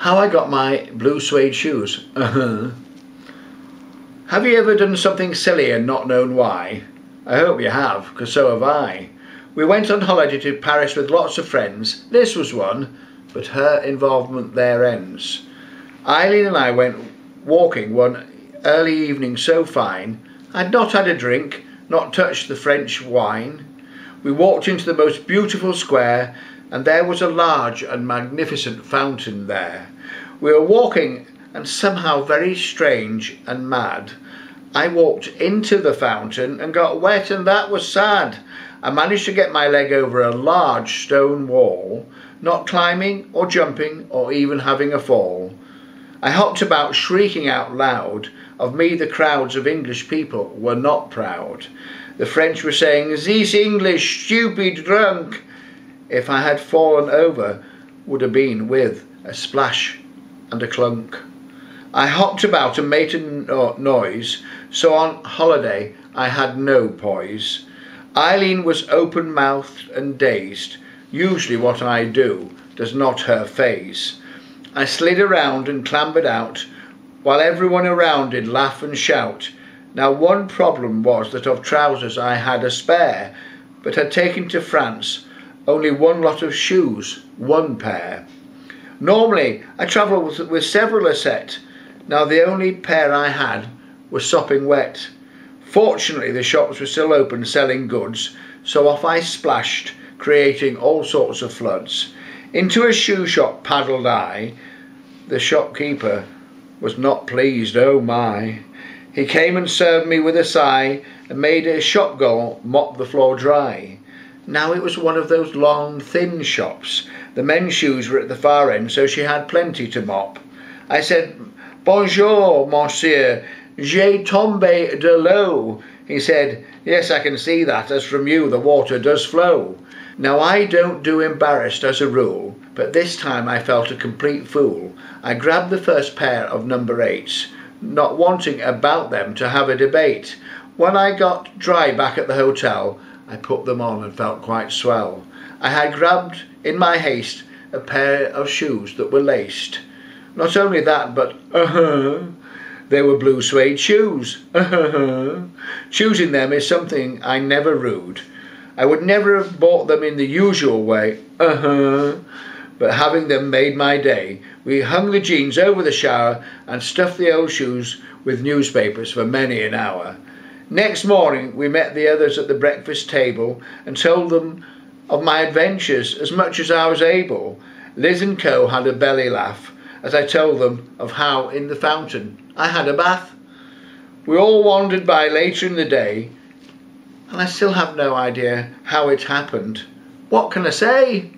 How I got my blue suede shoes. Have you ever done something silly and not known why? I hope you have, because so have I. We went on holiday to Paris with lots of friends. This was one, but her involvement there ends. Eileen and I went walking one early evening so fine. I'd not had a drink, not touched the French wine. We walked into the most beautiful square, and there was a large and magnificent fountain there. We were walking, and somehow very strange and mad, I walked into the fountain and got wet, and that was sad. I managed to get my leg over a large stone wall, not climbing or jumping or even having a fall. I hopped about shrieking out loud. Of me the crowds of English people were not proud. The French were saying, "This English, stupid drunk." If I had fallen over, would have been with a splash and a clunk. I hopped about and made a noise, so on holiday I had no poise. Eileen was open-mouthed and dazed. Usually what I do does not her faze. I slid around and clambered out, while everyone around did laugh and shout. Now one problem was that of trousers I had a spare, but had taken to France only one lot of shoes, one pair. Normally I travel with several a set. Now the only pair I had was sopping wet. Fortunately the shops were still open selling goods, so off I splashed, creating all sorts of floods. Into a shoe shop paddled I. The shopkeeper was not pleased, oh my. He came and served me with a sigh, and made a shop girl mop the floor dry. Now it was one of those long, thin shops. The men's shoes were at the far end, so she had plenty to mop. I said, "Bonjour, monsieur, j'ai tombé de l'eau." He said, "Yes, I can see that, as from you the water does flow." Now I don't do embarrassed as a rule, but this time I felt a complete fool. I grabbed the first pair of number 8s, not wanting about them to have a debate. When I got dry back at the hotel, I put them on and felt quite swell. I had grabbed, in my haste, a pair of shoes that were laced. Not only that, but they were blue suede shoes. Choosing them is something I never rued. I would never have bought them in the usual way, but having them made my day. We hung the jeans over the shower and stuffed the old shoes with newspapers for many an hour. Next morning we met the others at the breakfast table and told them of my adventures as much as I was able. Liz and Co had a belly laugh as I told them of how in the fountain I had a bath. We all wandered by later in the day, and I still have no idea how it happened. What can I say?